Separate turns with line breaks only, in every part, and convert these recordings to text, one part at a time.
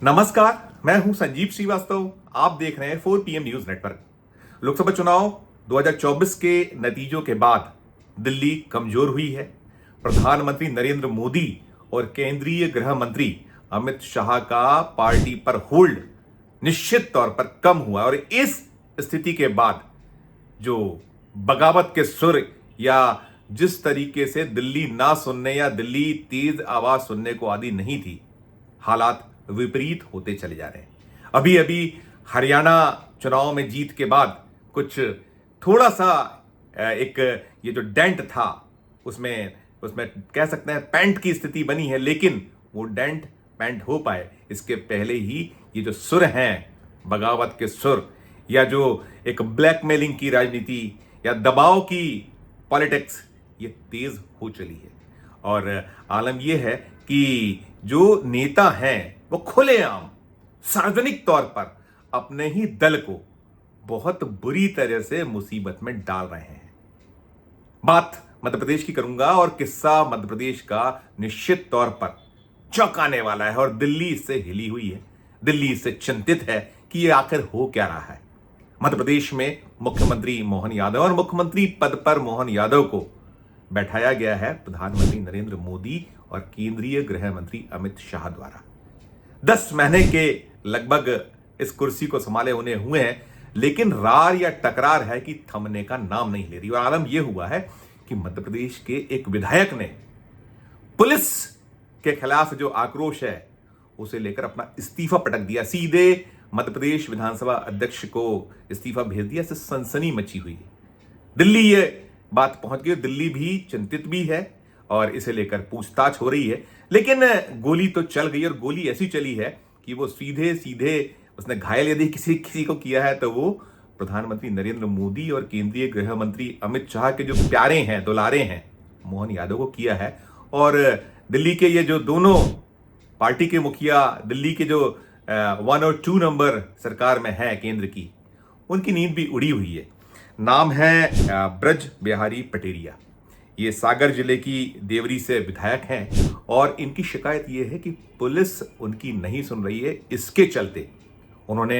नमस्कार, मैं हूं संजीव श्रीवास्तव। आप देख रहे हैं 4 PM न्यूज नेटवर्क। लोकसभा चुनाव 2024 के नतीजों के बाद दिल्ली कमजोर हुई है। प्रधानमंत्री नरेंद्र मोदी और केंद्रीय गृह मंत्री अमित शाह का पार्टी पर होल्ड निश्चित तौर पर कम हुआ और इस स्थिति के बाद जो बगावत के सुर या जिस तरीके से दिल्ली ना सुनने या दिल्ली तेज आवाज सुनने को आदि नहीं थी, हालात विपरीत होते चले जा रहे हैं। अभी अभी हरियाणा चुनाव में जीत के बाद कुछ थोड़ा सा एक ये जो डेंट था उसमें कह सकते हैं पैंट की स्थिति बनी है, लेकिन वो डेंट पैंट हो पाए इसके पहले ही ये जो सुर हैं बगावत के सुर या जो एक ब्लैकमेलिंग की राजनीति या दबाव की पॉलिटिक्स ये तेज हो चली है। और आलम यह है कि जो नेता हैं वो खुलेआम सार्वजनिक तौर पर अपने ही दल को बहुत बुरी तरह से मुसीबत में डाल रहे हैं। बात मध्य प्रदेश की करूंगा और किस्सा मध्य प्रदेश का निश्चित तौर पर चौंकाने वाला है और दिल्ली इससे हिली हुई है। दिल्ली इससे चिंतित है कि ये आखिर हो क्या रहा है। मध्य प्रदेश में मुख्यमंत्री मोहन यादव और मुख्यमंत्री पद पर मोहन यादव को बैठाया गया है प्रधानमंत्री नरेंद्र मोदी और केंद्रीय गृह मंत्री अमित शाह द्वारा। 10 महीने के लगभग इस कुर्सी को संभाले उन्हें हुए हैं, लेकिन रार या टकरार है कि थमने का नाम नहीं ले रही। और आलम यह हुआ है कि मध्य प्रदेश के एक विधायक ने पुलिस के खिलाफ जो आक्रोश है उसे लेकर अपना इस्तीफा पटक दिया। सीधे मध्य प्रदेश विधानसभा अध्यक्ष को इस्तीफा भेज दिया। इससे सनसनी मची हुई है। दिल्ली ये बात पहुंच गई। दिल्ली भी चिंतित भी है और इसे लेकर पूछताछ हो रही है, लेकिन गोली तो चल गई और गोली ऐसी चली है कि वो सीधे सीधे उसने घायल यदि किसी को किया है तो वो प्रधानमंत्री नरेंद्र मोदी और केंद्रीय गृह मंत्री अमित शाह के जो प्यारे हैं दुलारे हैं मोहन यादव को किया है। और दिल्ली के ये जो दोनों पार्टी के मुखिया दिल्ली के जो 1 और 2 नंबर सरकार में है केंद्र की, उनकी नींद भी उड़ी हुई है। नाम है ब्रज बिहारी पटेरिया। ये सागर जिले की देवरी से विधायक हैं और इनकी शिकायत ये है कि पुलिस उनकी नहीं सुन रही है। इसके चलते उन्होंने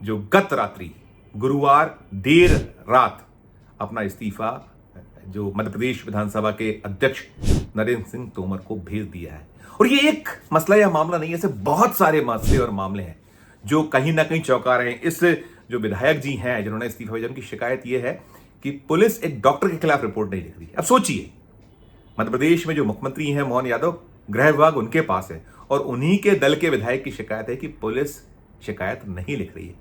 जो गत रात्रि गुरुवार देर रात अपना इस्तीफा जो मध्य प्रदेश विधानसभा के अध्यक्ष नरेंद्र सिंह तोमर को भेज दिया है। और ये एक मसला या मामला नहीं है, ऐसे बहुत सारे मसले और मामले हैं जो कहीं ना कहीं चौंका रहे हैं। इस जो विधायक जी हैं जिन्होंने इस्तीफा भेजा, उनकी शिकायत यह है कि पुलिस एक डॉक्टर के खिलाफ रिपोर्ट नहीं लिख रही। अब सोचिए, मध्य प्रदेश में जो मुख्यमंत्री हैं मोहन यादव, गृह विभाग उनके पास है और उन्हीं के दल के विधायक की शिकायत है कि पुलिस शिकायत नहीं लिख रही है।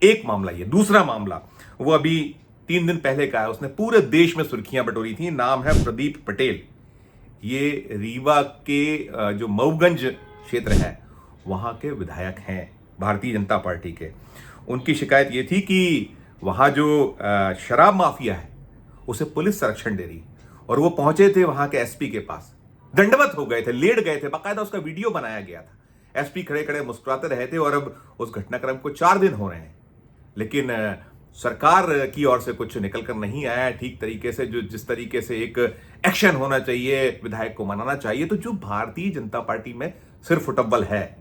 एक मामला ये। दूसरा मामला वो अभी 3 दिन पहले का है, उसने पूरे देश में सुर्खियां बटोरी थी। नाम है प्रदीप पटेल। ये रीवा के जो मऊगंज क्षेत्र है वहां के विधायक हैं भारतीय जनता पार्टी के। उनकी शिकायत ये थी कि वहां जो शराब माफिया है उसे पुलिस संरक्षण दे रही और वो पहुंचे थे वहां के एसपी के पास, दंडवत हो गए थे, लेट गए थे, बाकायदा उसका वीडियो बनाया गया था। एसपी खड़े खड़े मुस्कुराते रहे थे और अब उस घटनाक्रम को 4 दिन हो रहे हैं, लेकिन सरकार की ओर से कुछ निकल कर नहीं आया है ठीक तरीके से। जो जिस तरीके से एक एक्शन होना चाहिए, विधायक को मनाना चाहिए, तो जो भारतीय जनता पार्टी में सिर्फ फुटबॉल है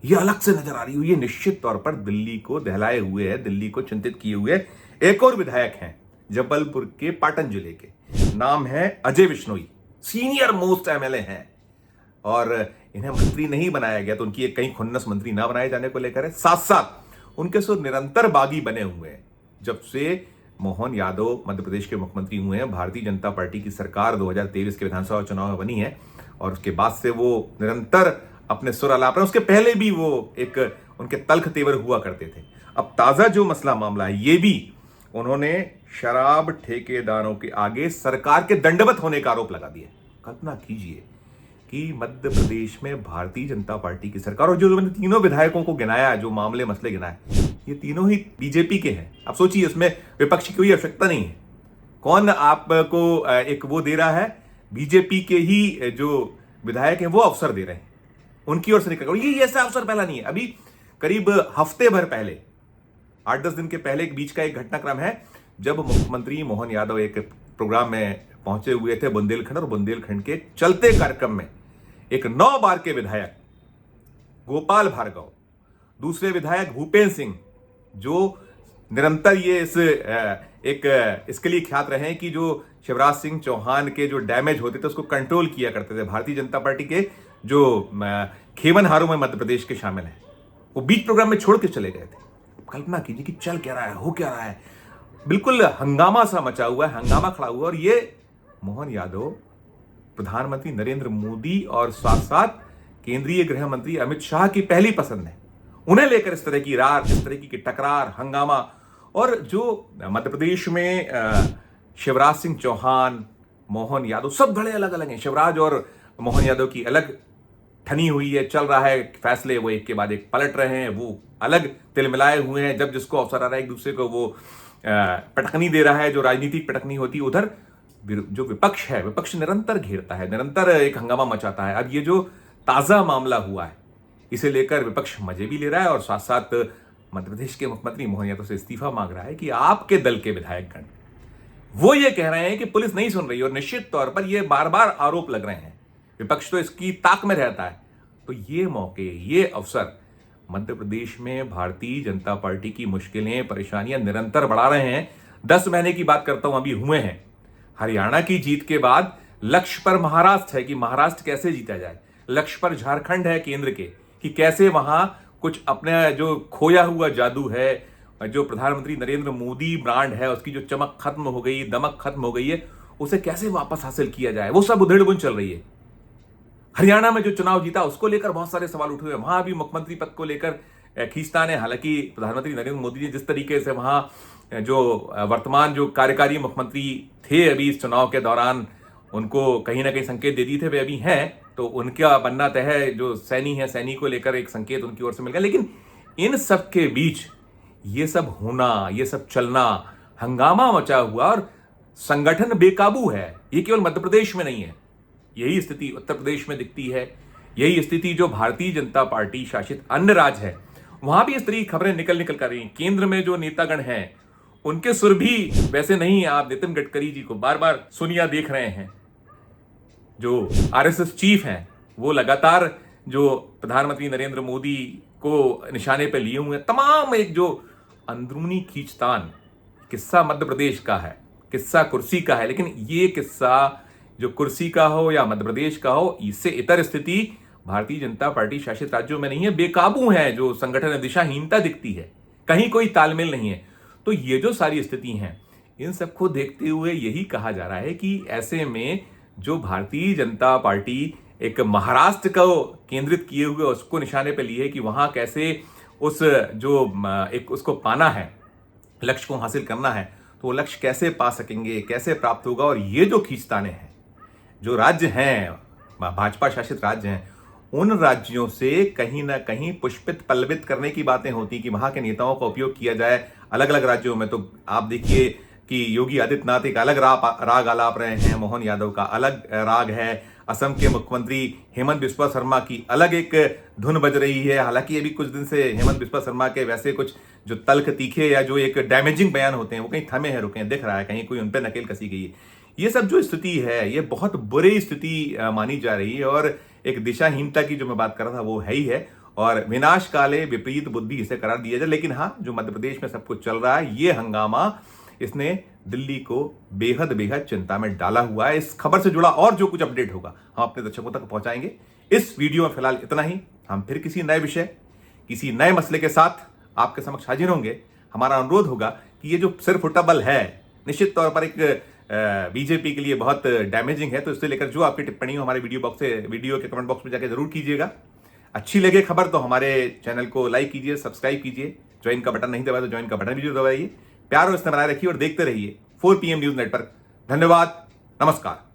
ये अलग से नजर आ रही हुई है। निश्चित तौर पर दिल्ली को दहलाए हुए है, दिल्ली को चिंतित किए हुए। एक और विधायक हैं जबलपुर के पाटन जिले के, नाम है Ajay Bishnoi. Senior most MLA हैं और इन्हें मंत्री नहीं बनाया गया तो उनकी एक कहीं खुन्नस मंत्री ना बनाए जाने को लेकर है। साथ साथ उनके साथ निरंतर बागी बने हुए हैं जब से मोहन यादव मध्य प्रदेश के मुख्यमंत्री हुए हैं। भारतीय जनता पार्टी की सरकार 2023 के विधानसभा चुनाव में बनी है और उसके बाद से वो निरंतर अपने सुर अलाप रहे। उसके पहले भी वो एक उनके तल्ख तेवर हुआ करते थे। अब ताजा जो मसला मामला है ये भी उन्होंने शराब ठेकेदारों के आगे सरकार के दंडवत होने का आरोप लगा दिया। कल्पना कीजिए कि मध्य प्रदेश में भारतीय जनता पार्टी की सरकार और जो मैंने तीनों विधायकों को गिनाया, जो मामले मसले गिनाए, ये तीनों ही बीजेपी के हैं। अब सोचिए, उसमें विपक्ष की कोई आवश्यकता नहीं है। कौन आपको एक वो दे रहा है? बीजेपी के ही जो विधायक हैं वो अवसर दे रहे हैं, उनकी ओर से निकल। ये ऐसा अवसर पहला नहीं है। अभी करीब हफ्ते भर पहले, 8-10 दिन के पहले एक बीच का एक घटनाक्रम है जब मुख्यमंत्री मोहन यादव एक प्रोग्राम में पहुंचे हुए थे बुंदेलखंड, और बुंदेलखंड के चलते कार्यक्रम में एक 9 बार के विधायक गोपाल भार्गव दूसरे विधायक भूपेंद्र सिंह, जो निरंतर ये इसके लिए ख्यात रहे कि जो शिवराज सिंह चौहान के जो डैमेज होते थे उसको कंट्रोल किया करते थे, भारतीय जनता पार्टी के जो खेवनहारों में मध्य प्रदेश के शामिल हैं, वो बीच प्रोग्राम में छोड़ के चले गए थे। कल्पना कीजिए कि चल क्या रहा है, हो क्या रहा है, बिल्कुल हंगामा सा मचा हुआ है, हंगामा खड़ा हुआ। और ये मोहन यादव प्रधानमंत्री नरेंद्र मोदी और साथ साथ केंद्रीय गृह मंत्री अमित शाह की पहली पसंद है। उन्हें लेकर इस तरह की रार, इस तरह की टकरार, हंगामा। और जो मध्य प्रदेश में शिवराज सिंह चौहान, मोहन यादव, सब धड़े अलग अलग हैं। शिवराज और मोहन यादव की अलग ठनी हुई है, चल रहा है फैसले, वो एक के बाद एक पलट रहे हैं, वो अलग तिलमिलाए हुए हैं। जब जिसको अवसर आ रहा है एक दूसरे को वो पटकनी दे रहा है, जो राजनीतिक पटकनी होती है। उधर जो विपक्ष है, विपक्ष निरंतर घेरता है, निरंतर एक हंगामा मचाता है। अब ये जो ताजा मामला हुआ है, इसे लेकर विपक्ष मजे भी ले रहा है और साथ साथ मध्य प्रदेश के मुख्यमंत्री मोहन यादव से इस्तीफा मांग रहा है कि आपके दल के विधायकगण वो ये कह रहे हैं कि पुलिस नहीं सुन रही। और निश्चित तौर पर ये बार बार आरोप लग रहे हैं, विपक्ष तो इसकी ताक में रहता है। तो ये मौके, ये अवसर मध्य प्रदेश में भारतीय जनता पार्टी की मुश्किलें, परेशानियां निरंतर बढ़ा रहे हैं। 10 महीने की बात करता हूं, अभी हुए हैं। हरियाणा की जीत के बाद लक्ष्य पर महाराष्ट्र है कि महाराष्ट्र कैसे जीता जाए, लक्ष्य पर झारखंड है केंद्र के कि कैसे वहां कुछ अपने जो खोया हुआ जादू है, जो प्रधानमंत्री नरेंद्र मोदी ब्रांड है, उसकी जो चमक खत्म हो गई, दमक खत्म हो गई है, उसे कैसे वापस हासिल किया जाए, वो सब उधेड़-बुन चल रही है। हरियाणा में जो चुनाव जीता उसको लेकर बहुत सारे सवाल उठे हुए हैं, वहां भी मुख्यमंत्री पद को लेकर खींचतान है। हालांकि प्रधानमंत्री नरेंद्र मोदी ने जिस तरीके से वहां जो वर्तमान जो कार्यकारी मुख्यमंत्री थे अभी इस चुनाव के दौरान, उनको कहीं ना कहीं संकेत दे दिए थे, वे अभी हैं, तो उनका बनना तय है। जो सैनी है, सैनी को लेकर एक संकेत उनकी ओर से मिल गया। लेकिन इन सब के बीच ये सब होना, ये सब चलना, हंगामा मचा हुआ और संगठन बेकाबू है। ये केवल मध्य प्रदेश में नहीं है, यही स्थिति उत्तर प्रदेश में दिखती है। यही स्थिति जो भारतीय जनता पार्टी शासित अन्य राज्य है, वहां भी इस तरह की खबरें निकल कर रही हैं। केंद्र में जो नेतागण हैं, उनके सुर भी वैसे नहीं। आप नितिन गडकरी जी को बार बार सुनिया देख रहे हैं, जो आरएसएस चीफ हैं, वो लगातार जो प्रधानमंत्री नरेंद्र मोदी को निशाने पर लिए हुए हैं। तमाम एक जो अंदरूनी खींचतान, किस्सा मध्य प्रदेश का है, किस्सा कुर्सी का है, लेकिन ये किस्सा जो कुर्सी का हो या मध्य प्रदेश का हो, इससे इतर स्थिति भारतीय जनता पार्टी शासित राज्यों में नहीं है। बेकाबू है, जो संगठन दिशाहीनता दिखती है, कहीं कोई तालमेल नहीं है। तो ये जो सारी स्थिति हैं, इन सबको देखते हुए यही कहा जा रहा है कि ऐसे में जो भारतीय जनता पार्टी एक महाराष्ट्र को केंद्रित किए हुए उसको निशाने पर लिए कि वहां कैसे उस जो एक उसको पाना है, लक्ष्य को हासिल करना है, तो वो लक्ष्य कैसे पा सकेंगे, कैसे प्राप्त होगा। और ये जो खींचताने हैं, जो राज्य हैं, भाजपा शासित राज्य हैं, उन राज्यों से कहीं ना कहीं पुष्पित पल्लवित करने की बातें होती कि वहां के नेताओं का उपयोग किया जाए अलग अलग राज्यों में। तो आप देखिए कि योगी आदित्यनाथ एक अलग राग आलाप रहे हैं, मोहन यादव का अलग राग है, असम के मुख्यमंत्री हेमंत बिस्वा शर्मा की अलग एक धुन बज रही है। हालांकि अभी कुछ दिन से हेमंत बिस्वा शर्मा के वैसे कुछ जो तल्ख तीखे या जो एक डैमेजिंग बयान होते हैं, वो कहीं थमे हैं, रुके हैं, दिख रहा है कहीं कोई उन पर नकेल कसी गई है। ये सब जो स्थिति है, ये बहुत बुरी स्थिति मानी जा रही है और एक दिशाहीनता की जो मैं बात कर रहा था वो है ही है। और विनाश काले विपरीत बुद्धि इसे करार दिया जाए। लेकिन हाँ, जो मध्य प्रदेश में सब कुछ चल रहा है, ये हंगामा, इसने दिल्ली को बेहद बेहद चिंता में डाला हुआ है। इस खबर से जुड़ा और जो कुछ अपडेट होगा हम अपने दर्शकों तक पहुंचाएंगे। इस वीडियो में फिलहाल इतना ही। हम फिर किसी नए विषय, किसी नए मसले के साथ आपके समक्ष हाजिर होंगे। हमारा अनुरोध होगा कि ये जो सिर फुटेबल है, निश्चित तौर पर एक बीजेपी के लिए बहुत डैमेजिंग है। तो इससे लेकर जो आपकी टिप्पणी हो हमारे वीडियो के कमेंट बॉक्स में जाकर जरूर कीजिएगा। अच्छी लगे खबर तो हमारे चैनल को लाइक कीजिए, सब्सक्राइब कीजिए। ज्वाइन का बटन नहीं दबाया तो ज्वाइन का बटन भी जरूर दबाइए। प्यार और स्नेह बनाए रखिए और देखते रहिए 4 PM न्यूज नेटवर्क। धन्यवाद, नमस्कार।